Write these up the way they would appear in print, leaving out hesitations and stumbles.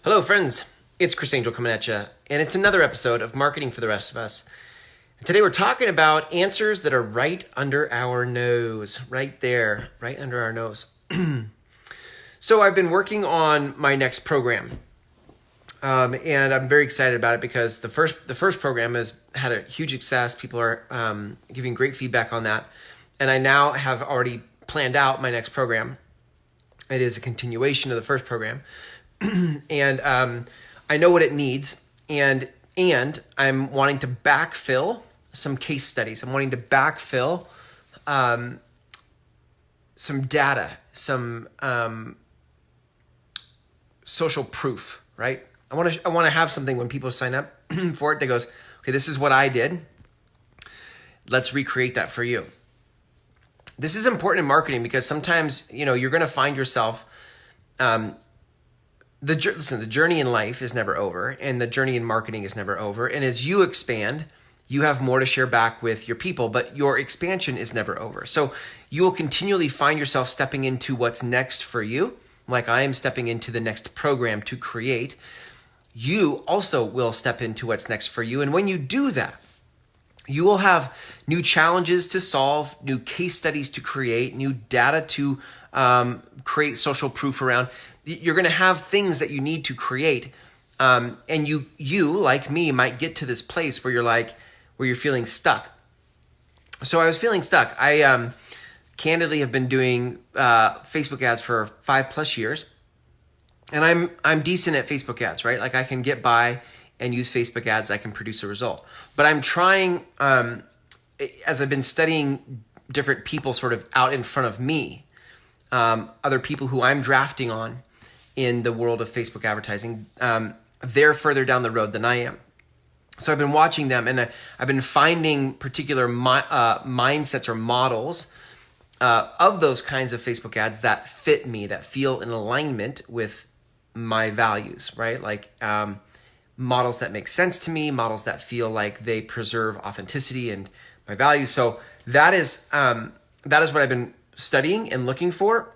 Hello, friends. It's Chris Angel coming at you, and it's another episode of Marketing for the Rest of Us. And today we're talking about answers that are right under our nose, right there, right under our nose. So I've been working on my next program, and I'm very excited about it because the first program has had a huge success. People are giving great feedback on that, and I now have already planned out my next program. It is a continuation of the first program. And I know what it needs, and I'm wanting to backfill some case studies. I'm wanting to backfill some data, some social proof, right? I want to have something when people sign up for it that goes, okay, this is what I did. Let's recreate that for you. This is important in marketing because sometimes you're going to find yourself. The journey in life is never over, and the journey in marketing is never over. And as you expand, you have more to share back with your people, but your expansion is never over. So you will continually find yourself stepping into what's next for you, like I am stepping into the next program to create. You also will step into what's next for you. And when you do that, you will have new challenges to solve, new case studies to create, new data to create social proof around. You're going to have things that you need to create. And you, like me, might get to this place where you're feeling stuck. So I was feeling stuck. I candidly have been doing Facebook ads for 5+ years. And I'm decent at Facebook ads, right? Like I can get by and use Facebook ads, I can produce a result. But I'm trying, as I've been studying different people sort of out in front of me, other people who I'm drafting on in the world of Facebook advertising, they're further down the road than I am. So I've been watching them, and I've been finding particular mindsets or models of those kinds of Facebook ads that fit me, that feel in alignment with my values, right? Like models that make sense to me, models that feel like they preserve authenticity and my values. So that is what I've been studying and looking for.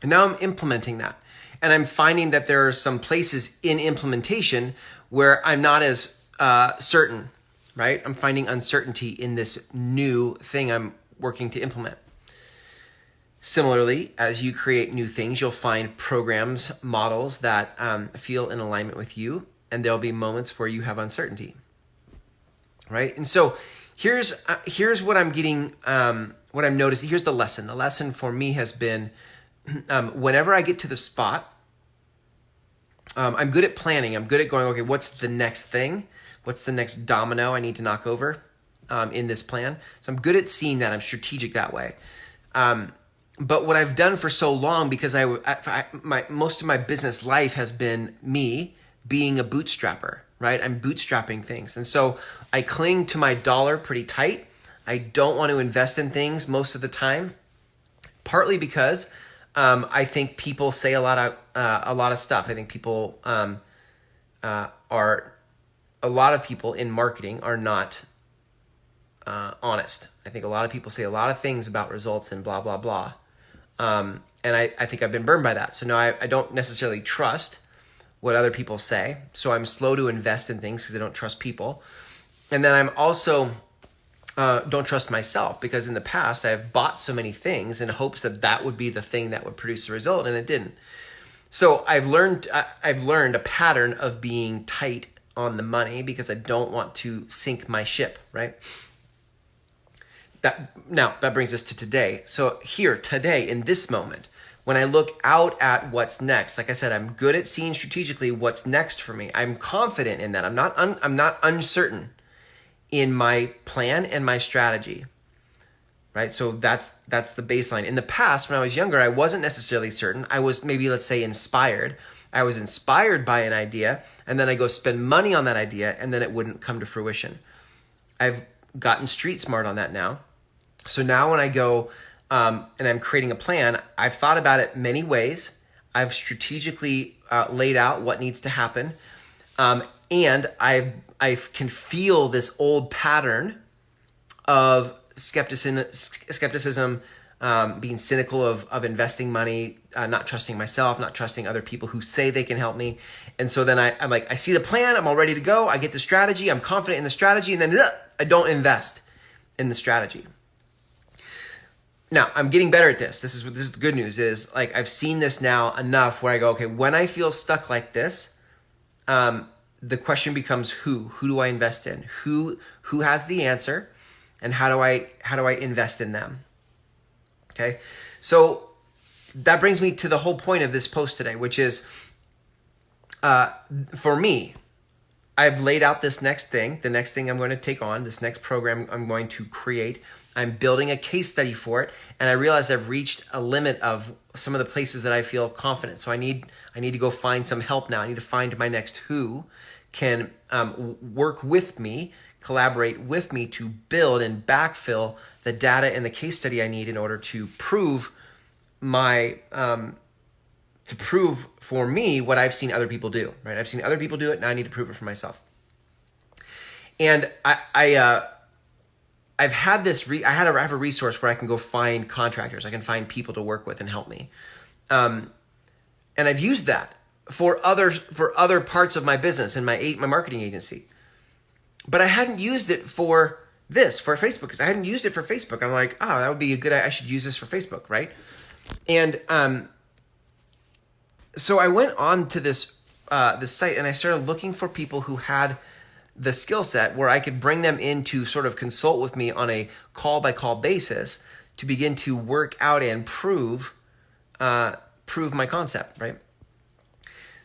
And now I'm implementing that. And I'm finding that there are some places in implementation where I'm not as certain, right? I'm finding uncertainty in this new thing I'm working to implement. Similarly, as you create new things, you'll find programs, models that feel in alignment with you, and there'll be moments where you have uncertainty, right? And so here's what I'm getting, what I'm noticing. Here's the lesson. The lesson for me has been whenever I get to the spot, I'm good at planning. I'm good at going, okay, what's the next thing? What's the next domino I need to knock over in this plan? So I'm good at seeing that. I'm strategic that way. But what I've done for so long, because most of my business life has been me being a bootstrapper, right? I'm bootstrapping things. And so I cling to my dollar pretty tight. I don't want to invest in things most of the time, partly because I think people say a lot of stuff. I think people a lot of people in marketing are not honest. I think a lot of people say a lot of things about results and blah, blah, blah. And I think I've been burned by that. So now I don't necessarily trust what other people say. So I'm slow to invest in things because I don't trust people. And then I'm also don't trust myself because in the past I've bought so many things in hopes that would be the thing that would produce the result, and it didn't. So I've learned a pattern of being tight on the money because I don't want to sink my ship, right? That brings us to today. So here, today, in this moment, when I look out at what's next, like I said, I'm good at seeing strategically what's next for me. I'm confident in that. I'm not uncertain in my plan and my strategy, right? So that's the baseline. In the past, when I was younger, I wasn't necessarily certain. I was maybe, let's say, inspired. I was inspired by an idea, and then I go spend money on that idea, and then it wouldn't come to fruition. I've gotten street smart on that now. So now when I go and I'm creating a plan, I've thought about it many ways. I've strategically laid out what needs to happen. And I can feel this old pattern of skepticism, being cynical of investing money, not trusting myself, not trusting other people who say they can help me. And so then I'm like, I see the plan, I'm all ready to go. I get the strategy, I'm confident in the strategy, and then I don't invest in the strategy. Now, I'm getting better at this. This is the good news is like I've seen this now enough where I go, okay, when I feel stuck like this, the question becomes who do I invest in? Who has the answer, and how do I invest in them? Okay? So that brings me to the whole point of this post today, which is for me, I've laid out this next thing, the next thing I'm going to take on, this next program I'm going to create. I'm building a case study for it, and I realize I've reached a limit of some of the places that I feel confident. So I need to go find some help now. I need to find my next who can work with me, collaborate with me to build and backfill the data and the case study I need in order to prove for me what I've seen other people do. Right? I've seen other people do it, now I need to prove it for myself. And I have a resource where I can go find contractors. I can find people to work with and help me. And I've used that for other parts of my business and my marketing agency. But I hadn't used it for Facebook, because I hadn't used it for Facebook. I'm like, that would be I should use this for Facebook, right? And so I went on to this site, and I started looking for people who had the skill set where I could bring them in to sort of consult with me on a call-by-call basis to begin to work out and prove my concept, right?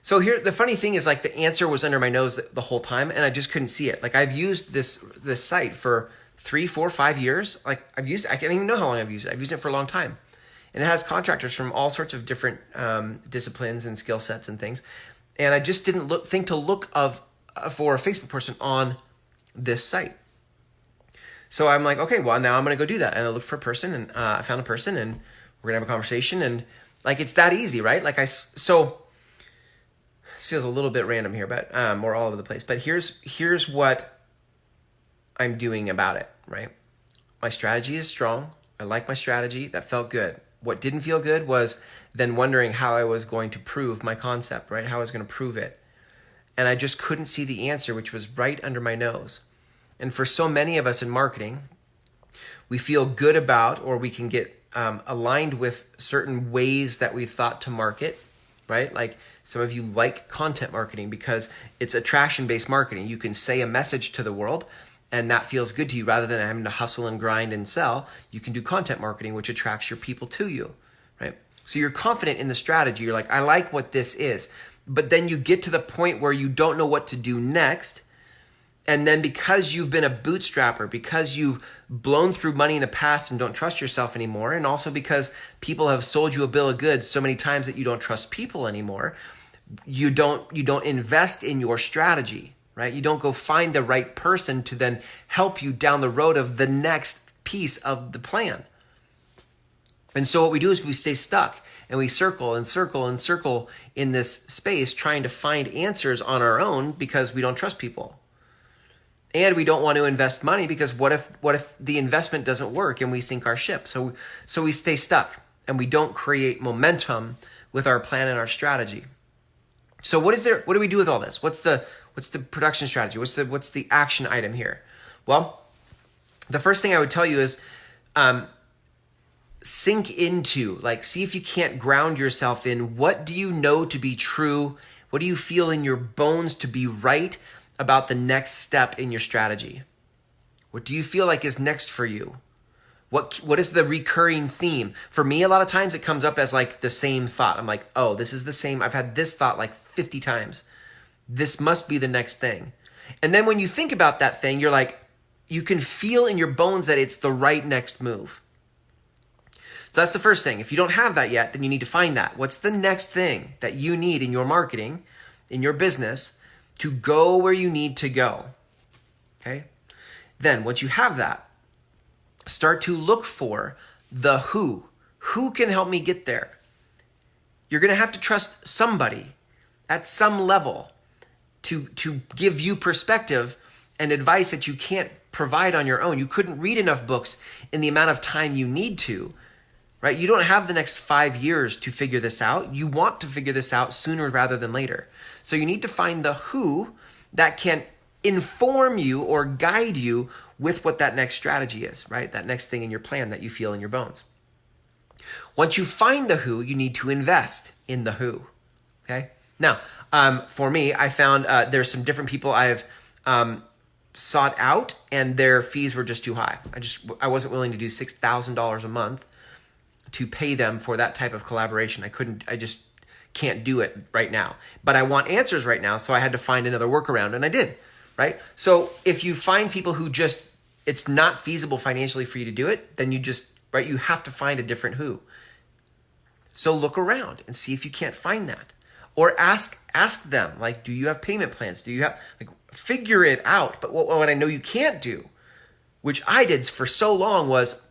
So here, the funny thing is, like, the answer was under my nose the whole time, and I just couldn't see it. Like, I've used this site for 3, 4, 5 years. Like, I've used it. I can't even know how long I've used it. I've used it for a long time. And it has contractors from all sorts of different disciplines and skill sets and things. And I just didn't think to look for a Facebook person on this site. So I'm like, okay, well, now I'm going to go do that. And I looked for a person, and I found a person, and we're going to have a conversation. And like, it's that easy, right? So this feels a little bit random here, but we're all over the place. But here's what I'm doing about it, right? My strategy is strong. I like my strategy. That felt good. What didn't feel good was then wondering how I was going to prove my concept, right? How I was going to prove it. And I just couldn't see the answer, which was right under my nose. And for so many of us in marketing, we feel good about, or we can get aligned with certain ways that we've thought to market, right? Like some of you like content marketing because it's attraction-based marketing. You can say a message to the world, and that feels good to you rather than having to hustle and grind and sell. You can do content marketing, which attracts your people to you, right? So you're confident in the strategy. You're like, I like what this is. But then you get to the point where you don't know what to do next. And then because you've been a bootstrapper, because you've blown through money in the past and don't trust yourself anymore, and also because people have sold you a bill of goods so many times that you don't trust people anymore, you don't invest in your strategy, right? You don't go find the right person to then help you down the road of the next piece of the plan. And so what we do is we stay stuck, and we circle and circle and circle in this space trying to find answers on our own because we don't trust people. And we don't want to invest money because what if the investment doesn't work and we sink our ship? So we stay stuck, and we don't create momentum with our plan and our strategy. So what do we do with all this? What's the production strategy? What's the action item here? Well, the first thing I would tell you is sink into, see if you can't ground yourself in what do you know to be true? What do you feel in your bones to be right about the next step in your strategy? What do you feel like is next for you? What is the recurring theme? For me, a lot of times it comes up as the same thought. I'm like, oh, this is the same. I've had this thought 50 times. This must be the next thing. And then when you think about that thing, you're like, you can feel in your bones that it's the right next move. So that's the first thing. If you don't have that yet, then you need to find that. What's the next thing that you need in your marketing, in your business, to go where you need to go? Okay? Then once you have that, start to look for the who. Who can help me get there? You're going to have to trust somebody at some level to give you perspective and advice that you can't provide on your own. You couldn't read enough books in the amount of time you need to right? You don't have the next 5 years to figure this out. You want to figure this out sooner rather than later. So you need to find the who that can inform you or guide you with what that next strategy is, right? That next thing in your plan that you feel in your bones. Once you find the who, you need to invest in the who, okay? Now, for me, I found there's some different people I've sought out, and their fees were just too high. I wasn't willing to do $6,000 a month to pay them for that type of collaboration. I just can't do it right now. But I want answers right now, so I had to find another workaround, and I did, right? So if you find people who just, it's not feasible financially for you to do it, then you just, right, you have to find a different who. So look around and see if you can't find that. Or ask them, like, do you have payment plans? Do you have, like, figure it out. But what I know you can't do, which I did for so long, was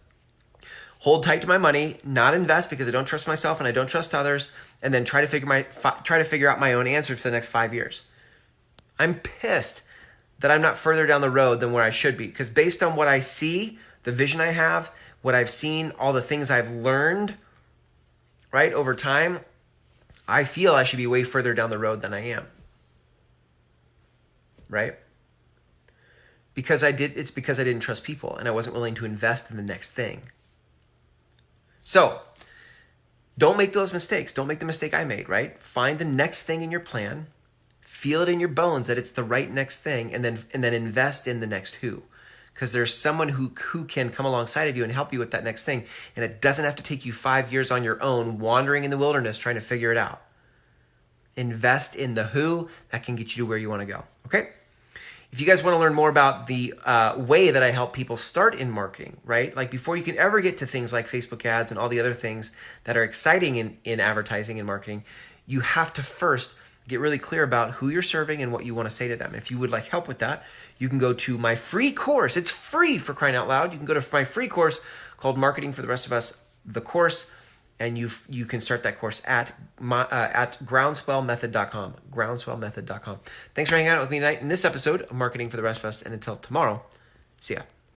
hold tight to my money, not invest because I don't trust myself and I don't trust others, and then try to figure out my own answer for the next 5 years. I'm pissed that I'm not further down the road than where I should be, because based on what I see, the vision I have, what I've seen, all the things I've learned, right, over time, I feel I should be way further down the road than I am. Right? It's because I didn't trust people and I wasn't willing to invest in the next thing. So, don't make those mistakes. Don't make the mistake I made, right? Find the next thing in your plan, feel it in your bones that it's the right next thing, and then invest in the next who. Because there's someone who can come alongside of you and help you with that next thing. And it doesn't have to take you 5 years on your own, wandering in the wilderness, trying to figure it out. Invest in the who. That can get you to where you want to go. Okay? If you guys want to learn more about the way that I help people start in marketing, right? Like before you can ever get to things like Facebook ads and all the other things that are exciting in advertising and marketing, you have to first get really clear about who you're serving and what you want to say to them. If you would like help with that, you can go to my free course. It's free, for crying out loud. You can go to my free course called Marketing for the Rest of Us, the course, and you can start that course at groundswellmethod.com, groundswellmethod.com. Thanks for hanging out with me tonight in this episode of Marketing for the Rest of Us, and until tomorrow, see ya.